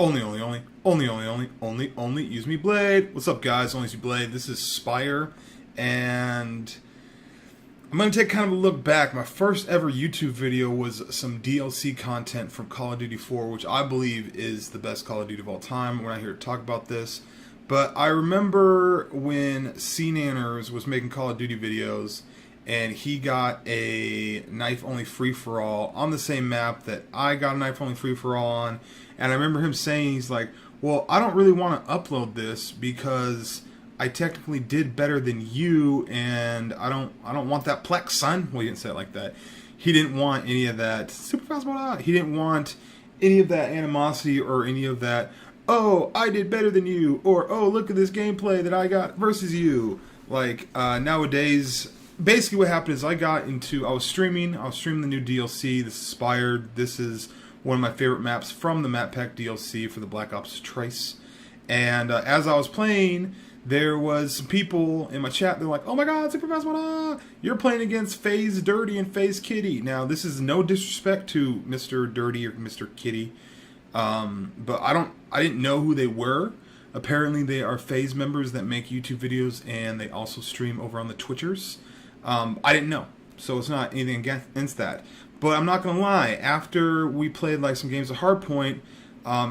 only use me blade. What's up, guys? Only use me blade. This is Spire, and I'm gonna take kind of a look back. My first ever YouTube video was some DLC content from Call of Duty 4, which I believe is the best Call of Duty of all time. We're not here to talk about this, but I remember when CNanners was making Call of Duty videos, and he got a knife-only free-for-all on the same map that I got a knife-only free-for-all on. And I remember him saying, he's like, well, I don't really want to upload this because I technically did better than you, and I don't want that plex, son. Well, he didn't say it like that. He didn't want any of that super fast mode. He didn't want any of that animosity or any of that, oh, I did better than you, or oh, look at this gameplay that I got versus you. Like, nowadays, basically what happened is I was streaming the new DLC, this is SPIRE. This is one of my favorite maps from the map pack DLC for the Black Ops Trace. And as I was playing, there was some people in my chat, they're like, oh my god, Super Fast One, you're playing against Faze Dirty and Faze Kitty. Now, this is no disrespect to Mr. Dirty or Mr. Kitty, but I didn't know who they were. Apparently they are Faze members that make YouTube videos, and they also stream over on the Twitchers. I didn't know, so it's not anything against that. But I'm not gonna lie, after we played like some games of Hardpoint,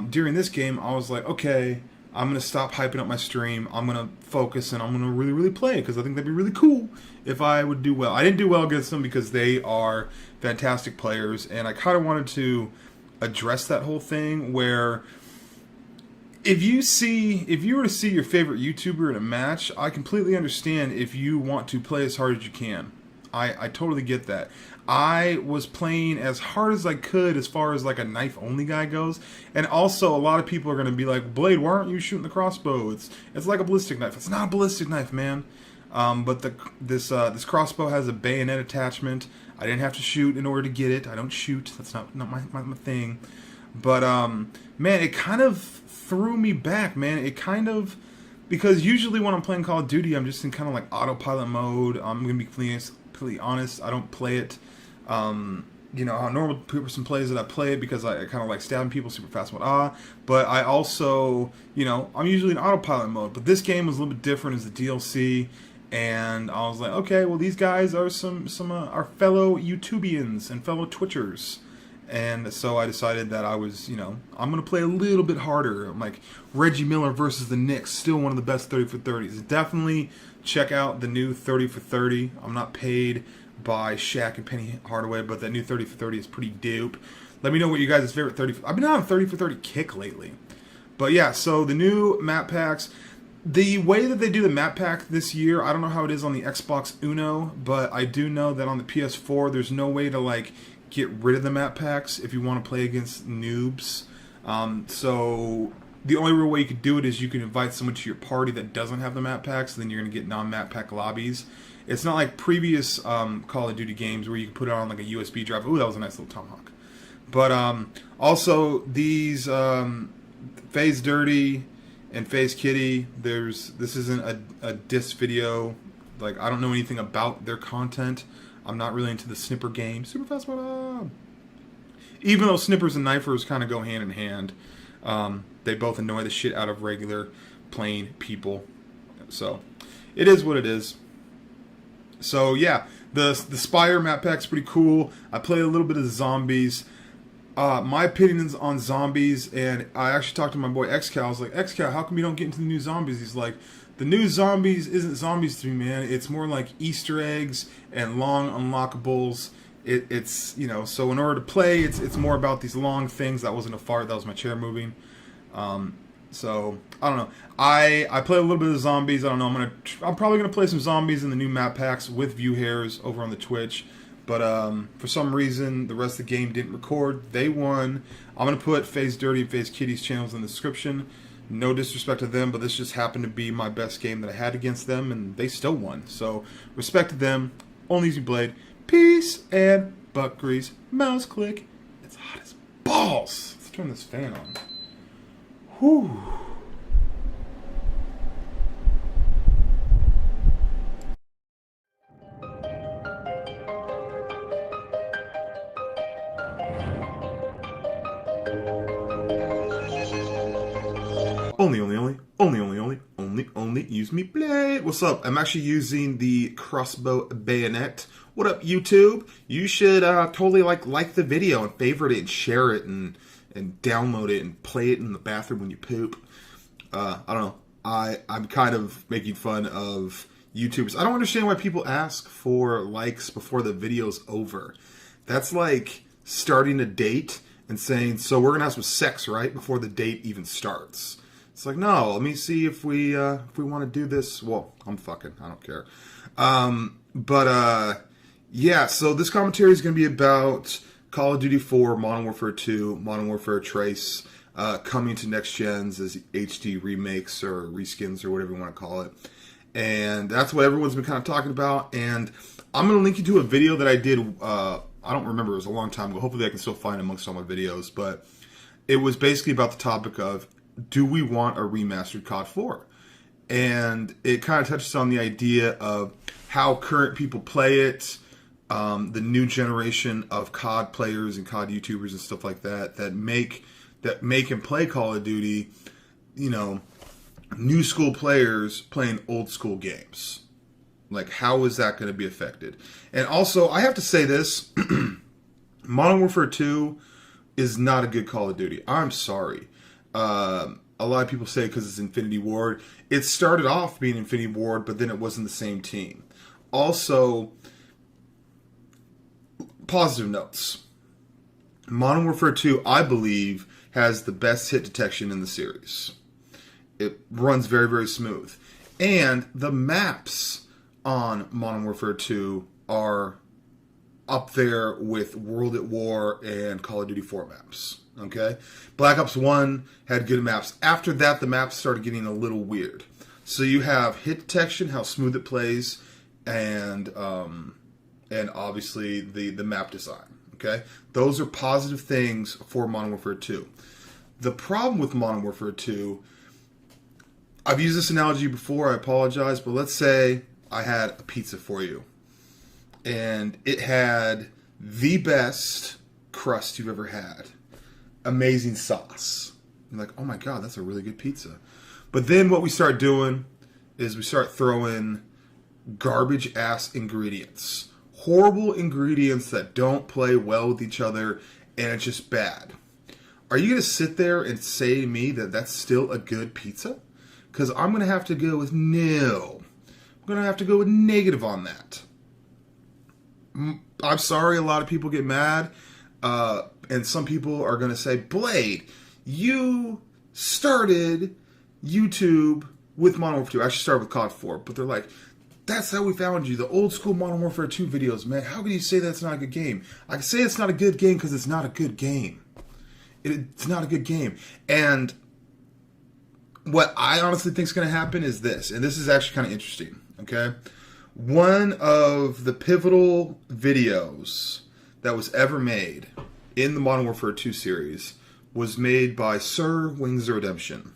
during this game, I was like, okay, I'm gonna stop hyping up my stream. I'm gonna focus and I'm gonna really play it because I think that'd be really cool if I would do well. I didn't do well against them because they are fantastic players, and I kind of wanted to address that whole thing where if you were to see your favorite YouTuber in a match, I completely understand if you want to play as hard as you can. I totally get that. I was playing as hard as I could as far as like a knife-only guy goes. And also, a lot of people are going to be like, Blade, why aren't you shooting the crossbow? It's like a ballistic knife. It's not a ballistic knife, man. But this crossbow has a bayonet attachment. I didn't have to shoot in order to get it. I don't shoot. That's not my thing. But, man, it kind of threw me back, man. It kind of... Because usually when I'm playing Call of Duty, I'm just in kind of like autopilot mode. I'm going to be completely honest. I don't play it, you know, how a normal person plays it. I play it because I kind of like stabbing people super fast mode. But I also, you know, I'm usually in autopilot mode. But this game was a little bit different as the DLC. And I was like, okay, well, these guys are some our fellow YouTubians and fellow Twitchers. And so I decided that I was, you know, I'm going to play a little bit harder. I'm like, Reggie Miller versus the Knicks, still one of the best 30 for 30s. Definitely check out the new 30 for 30. I'm not paid by Shaq and Penny Hardaway, but that new 30 for 30 is pretty dope. Let me know what you guys' favorite 30 for... I've been on a 30 for 30 kick lately. But yeah, so the new map packs... The way that they do the map pack this year, I don't know how it is on the Xbox Uno, but I do know that on the PS4, there's no way to, like, get rid of the map packs if you want to play against noobs. So the only real way you could do it is you can invite someone to your party that doesn't have the map packs, and then you're going to get non-map pack lobbies. It's not like previous Call of Duty games where you can put it on like a USB drive. Ooh, that was a nice little tomahawk. But also these Faze Dirty and Faze Kitty, this isn't a diss video. Like, I don't know anything about their content. I'm not really into the snipper game. Super fast one. Even though snippers and knifers kind of go hand in hand, they both annoy the shit out of regular plain people. So it is what it is. So yeah, the Spire map pack's pretty cool. I played a little bit of zombies. My opinions on zombies, and I actually talked to my boy XCal. I was like, XCal, how come you don't get into the new zombies? He's like, the new zombies isn't zombies to me, man. It's more like Easter eggs and long unlockables. It's, you know, so in order to play, it's more about these long things. That wasn't a fart, that was my chair moving. So I don't know. I play a little bit of zombies. I don't know. I'm probably gonna play some zombies in the new map packs with view hairs over on the Twitch. But for some reason, the rest of the game didn't record. They won. I'm gonna put Faze Dirty and Faze Kitty's channels in the description. No disrespect to them, but this just happened to be my best game that I had against them, and they still won. So respect to them. Only use blade. Peace and butt grease. Mouse click. It's hot as balls. Let's turn this fan on. Whew. only use me blade. What's up? I'm actually using the crossbow bayonet. What up, YouTube? You should totally like the video and favorite it and share it and download it and play it in the bathroom when you poop. I don't know. I'm kind of making fun of YouTubers. I don't understand why people ask for likes before the video's over. That's like starting a date and saying, so we're gonna have some sex, right? Before the date even starts. It's like, no, let me see if we want to do this. Well, I'm fucking, I don't care. Yeah, so this commentary is going to be about Call of Duty 4, Modern Warfare 2, Modern Warfare Trace, coming to next gens as HD remakes or reskins or whatever you want to call it. And that's what everyone's been kind of talking about. And I'm going to link you to a video that I did, I don't remember, it was a long time ago. Hopefully I can still find it amongst all my videos. But it was basically about the topic of, do we want a remastered COD 4? And it kind of touches on the idea of how current people play it, the new generation of COD players and COD YouTubers and stuff like that that make and play Call of Duty, you know, new school players playing old school games. Like, how is that going to be affected? And also, I have to say this, Modern Warfare 2 is not a good Call of Duty. I'm sorry. A lot of people say because it's Infinity Ward. It started off being Infinity Ward, but then it wasn't the same team. Also, positive notes. Modern Warfare 2, I believe, has the best hit detection in the series. It runs very, very smooth. And the maps on Modern Warfare 2 are up there with World at War and Call of Duty 4 maps. Okay? Black Ops 1 had good maps. After that, the maps started getting a little weird. So you have hit detection, how smooth it plays, and obviously the map design. Okay? Those are positive things for Modern Warfare 2. The problem with Modern Warfare 2, I've used this analogy before, I apologize, but let's say I had a pizza for you. And it had the best crust you've ever had. Amazing sauce. You're like, oh my god, that's a really good pizza. But then what we start doing is we start throwing garbage ass ingredients. Horrible ingredients that don't play well with each other, and it's just bad. Are you going to sit there and say to me that that's still a good pizza? Because I'm going to have to go with no. I'm going to have to go with negative on that. I'm sorry, a lot of people get mad. And some people are going to say, Blade, you started YouTube with Modern Warfare 2. I actually started with COD 4. But they're like, that's how we found you. The old school Modern Warfare 2 videos, man. How can you say that's not a good game? I can say it's not a good game because it's not a good game. It's not a good game. And what I honestly think is going to happen is this. And this is actually kind of interesting. Okay? One of the pivotal videos that was ever made in the Modern Warfare 2 series was made by Sir Wings of Redemption.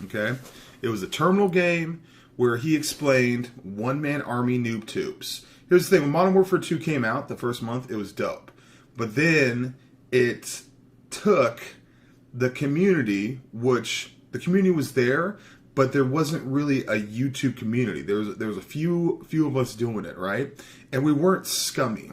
Okay? It was a terminal game where he explained one-man army noob tubes. Here's the thing, when Modern Warfare 2 came out, the first month, it was dope. But then it took the community, which the community was there, but there wasn't really a YouTube community. There was a few of us doing it, right? And we weren't scummy.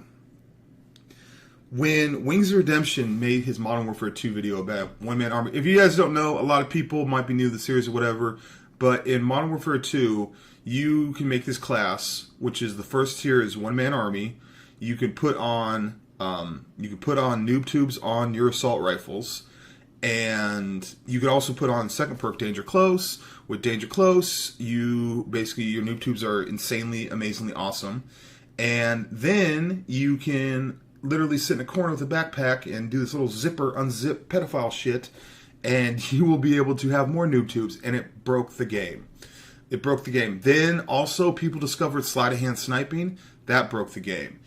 When Wings of Redemption made his Modern Warfare 2 video about one-man army, if you guys don't know, a lot of people might be new to the series or whatever, but in Modern Warfare 2, you can make this class, which is the first tier is one-man army. You can put on noob tubes on your assault rifles, and you can also put on second perk Danger Close. With Danger Close, your noob tubes are insanely, amazingly awesome, and then you can literally sit in a corner with a backpack and do this little zipper unzip pedophile shit, and you will be able to have more noob tubes, and it broke the game. It broke the game. Then also people discovered sleight of hand sniping. That broke the game.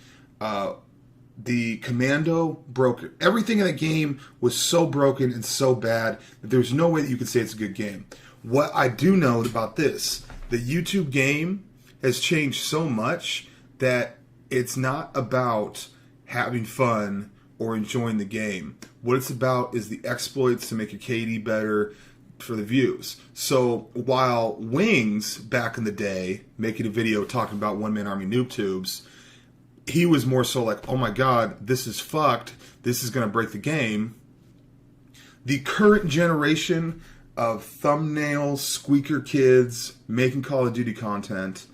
The commando broke it. Everything in the game was so broken and so bad that there's no way that you could say it's a good game. What I do know about this, the YouTube game has changed so much that it's not about having fun or enjoying the game. What it's about is the exploits to make your KD better, for the views. So while Wings back in the day making a video talking about one-man army noob tubes, he was more so like, oh my god, this is fucked, this is going to break the game. The current generation of thumbnail squeaker kids making Call of Duty content,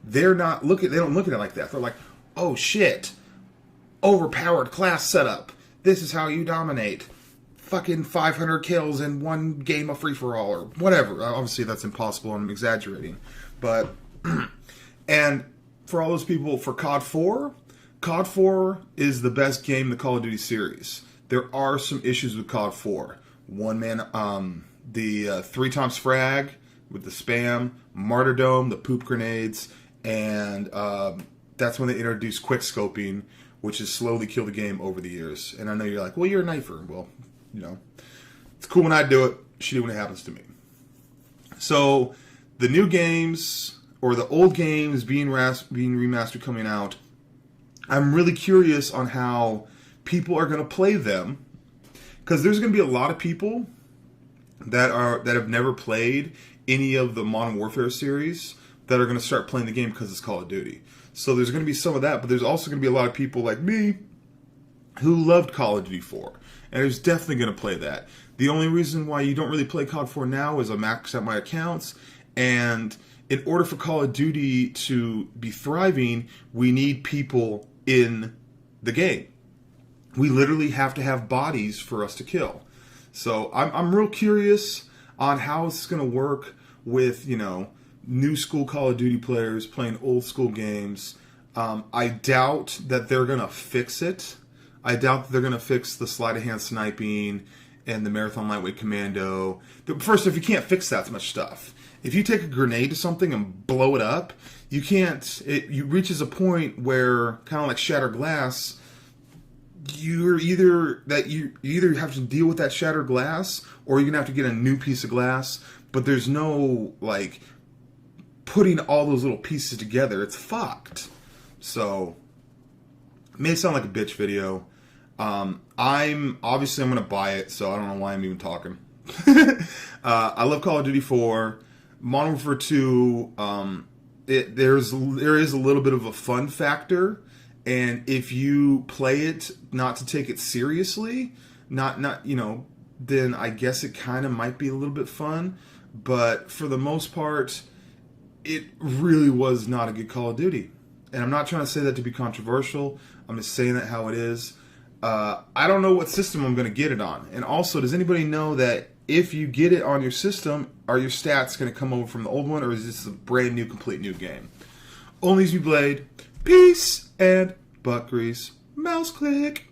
they don't look at it like that. They're like, oh shit, overpowered class setup, this is how you dominate. Fucking 500 kills in one game of free-for-all or whatever. Obviously that's impossible and I'm exaggerating. But, and for all those people, for COD 4, COD 4 is the best game in the Call of Duty series. There are some issues with COD 4. One man, the 3 times frag with the spam, martyrdom, the poop grenades, and that's when they introduced quick scoping, which has slowly killed the game over the years. And I know you're like, well, you're a knifer. Well, you know, it's cool when I do it, shitty when it happens to me. So the new games, or the old games being remastered coming out, I'm really curious on how people are going to play them, because there's going to be a lot of people that have never played any of the Modern Warfare series that are going to start playing the game because it's Call of Duty. So there's going to be some of that, but there's also going to be a lot of people like me who loved Call of Duty 4, and there's definitely going to play that. The only reason why you don't really play COD 4 now is I maxed out my accounts, and in order for Call of Duty to be thriving, we need people in the game. We literally have to have bodies for us to kill. So I'm real curious on how it's going to work with, you know, new school Call of Duty players playing old school games. I doubt that they're going to fix it. I doubt that they're going to fix the sleight of hand sniping and the marathon lightweight commando. First, if you can't fix that much stuff, if you take a grenade to something and blow it up, you can't. It reaches a point where, kind of like shattered glass, you either have to deal with that shattered glass, or you're gonna have to get a new piece of glass. But there's no like putting all those little pieces together. It's fucked. So it may sound like a bitch video. I'm gonna buy it, so I don't know why I'm even talking. I love Call of Duty 4. Modern Warfare 2. There is a little bit of a fun factor, and if you play it not to take it seriously, not you know, then I guess it kind of might be a little bit fun. But for the most part, it really was not a good Call of Duty. And I'm not trying to say that to be controversial. I'm just saying that how it is. I don't know what system I'm going to get it on. And also, does anybody know that if you get it on your system, are your stats going to come over from the old one, or is this a brand new, complete new game? ONLYUSEmeBLADE, peace and butt grease. Mouse click.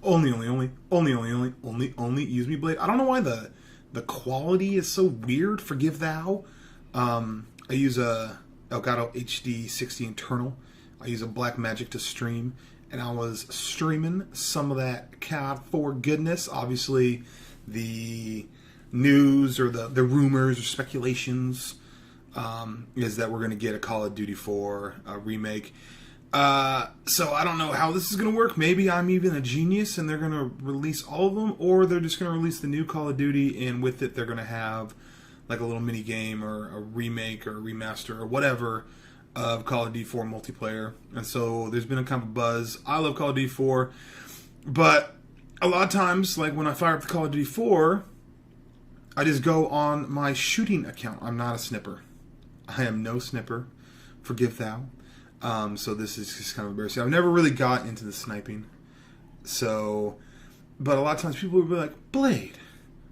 Only ONLYUSEmeBLADE. I don't know why the quality is so weird. Forgive thou. I use a Elgato HD 60 internal. I use a Blackmagic to stream, and I was streaming some of that COD 4 goodness. Obviously, the news or the rumors or speculations is that we're going to get a Call of Duty 4 remake. So I don't know how this is going to work. Maybe I'm even a genius and they're going to release all of them, or they're just going to release the new Call of Duty, and with it they're going to have like a little mini game or a remake or a remaster or whatever of Call of Duty 4 multiplayer. And so there's been a kind of buzz. I love Call of Duty 4, but a lot of times, like when I fire up the Call of Duty 4, I just go on my shooting account. I'm not a snipper. I am no snipper. Forgive thou. So this is just kind of embarrassing. I've never really got into the sniping. So, but a lot of times people will be like, Blade,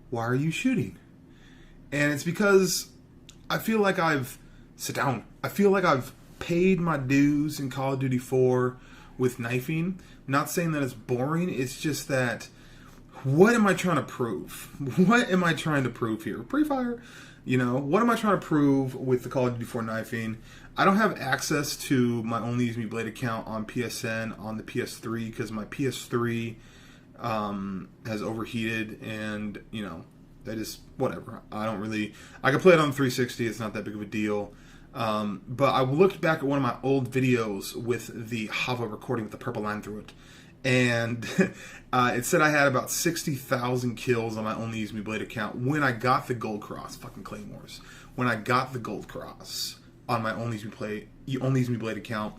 why are you shooting? And it's because I feel like sit down. I feel like I've paid my dues in Call of Duty 4 with knifing. I'm not saying that it's boring. It's just that, what am I trying to prove? What am I trying to prove here? Pre-fire. You know, what am I trying to prove with the Call of Duty 4 knifing? I don't have access to my ONLYUSEmeBLADE account on PSN on the PS3 because my PS3 has overheated, and you know, that is whatever. I don't really. I can play it on 360. It's not that big of a deal. But I looked back at one of my old videos with the Hava recording with the purple line through it, and it said I had about 60,000 kills on my ONLYUSEmeBLADE account when I got the gold cross. Fucking Claymores. When I got the gold cross on my ONLYUSEmeBLADE account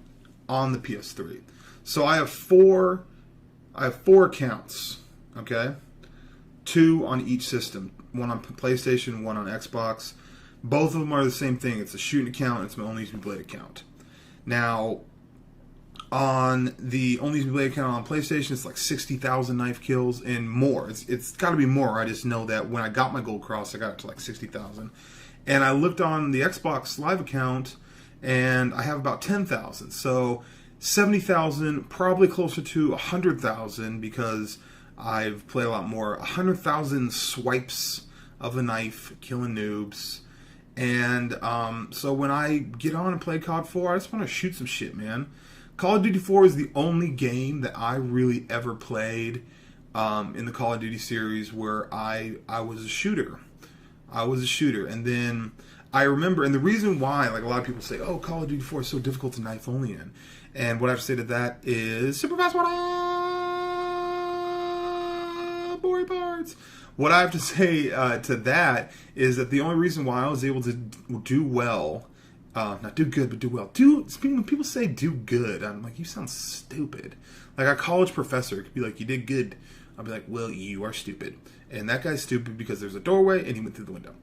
on the PS3. So I have four accounts, okay? 2 on each system. One on PlayStation, one on Xbox. Both of them are the same thing. It's a shooting account, and it's my ONLYUSEmeBLADE account. Now, on the ONLYUSEmeBLADE account on PlayStation, it's like 60,000 knife kills and more. It's got to be more. I just know that when I got my gold cross, I got it to like 60,000. And I looked on the Xbox Live account, and I have about 10,000. So 70,000, probably closer to 100,000 because I've played a lot more. 100,000 swipes of the knife, killing noobs. And so when I get on and play COD 4, I just want to shoot some shit, man. Call of Duty 4 is the only game that I really ever played in the Call of Duty series where I was a shooter. I was a shooter. And then I remember, and the reason why, like a lot of people say, oh, Call of Duty 4 is so difficult to knife only in. And what I have to say to that is, super fast, what up, boring parts. What I have to say to that is that the only reason why I was able to do well, not do good, but do well. When people say do good, I'm like, you sound stupid. Like a college professor could be like, you did good. I'll be like, well, you are stupid. And that guy's stupid because there's a doorway and he went through the window.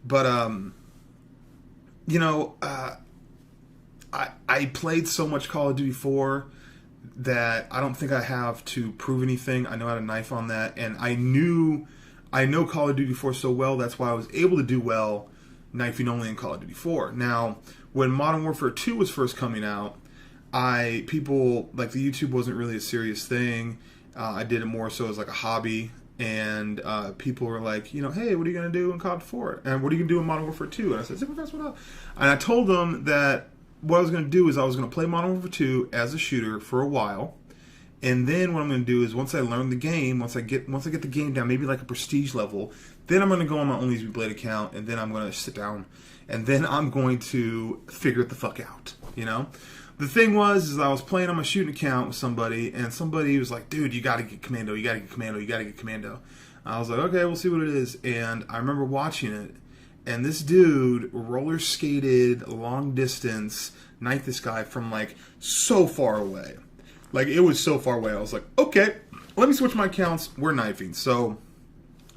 But, you know, I played so much Call of Duty 4 that I don't think I have to prove anything. I know how to knife on that. And I know Call of Duty 4 so well, that's why I was able to do well knifing only in Call of Duty 4. Now, when Modern Warfare 2 was first coming out, people, like the YouTube wasn't really a serious thing. I did it more so as like a hobby. And people were like, you know, hey, what are you going to do in COD 4? And what are you going to do in Modern Warfare 2? And I said, super fast, what up? And I told them that what I was going to do is I was going to play Modern Warfare 2 as a shooter for a while. And then what I'm going to do is once I learn the game, once I get the game down, maybe like a prestige level, then I'm going to go on my ONLYUSEmeBLADE account, and then I'm going to sit down, and then I'm going to figure it the fuck out, you know? The thing was, I was playing on my shooting account with somebody, and somebody was like, dude, you got to get Commando, you got to get Commando, you got to get Commando. I was like, okay, we'll see what it is. And I remember watching it, and this dude roller skated long distance, knifed this guy from like so far away. Like, it was so far away. I was like, okay, let me switch my accounts. We're knifing. So,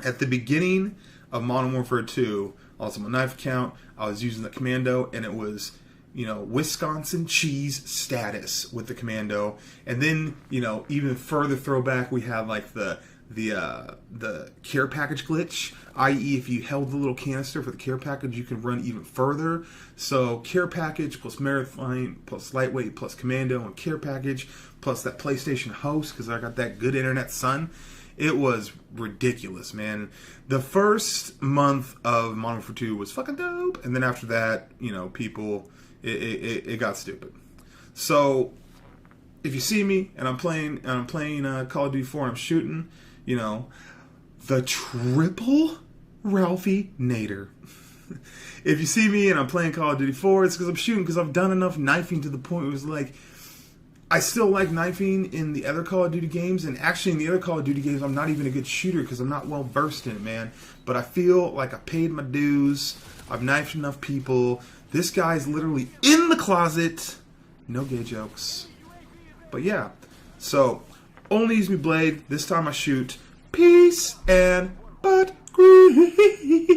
at the beginning of Modern Warfare 2, I was on my knife account. I was using the Commando, and it was, you know, Wisconsin cheese status with the Commando. And then, you know, even further throwback, we had like the care package glitch, i.e. if you held the little canister for the care package, you can run even further. So care package plus marathon plus lightweight plus Commando and care package plus that PlayStation host, because I got that good internet, son. It was ridiculous, man. The first month of Modern Warfare 2 was fucking dope, and then after that, you know, people, it got stupid. So if you see me and I'm playing Call of Duty 4 and I'm shooting, you know, the triple Ralphie Nader. If you see me and I'm playing Call of Duty 4, it's because I'm shooting, because I've done enough knifing to the point where it was like, I still like knifing in the other Call of Duty games, and actually in the other Call of Duty games, I'm not even a good shooter because I'm not well versed in it, man. But I feel like I paid my dues. I've knifed enough people. This guy's literally in the closet. No gay jokes. But yeah, so ONLYUSEmeBLADE. This time I shoot. Peace and butt grease.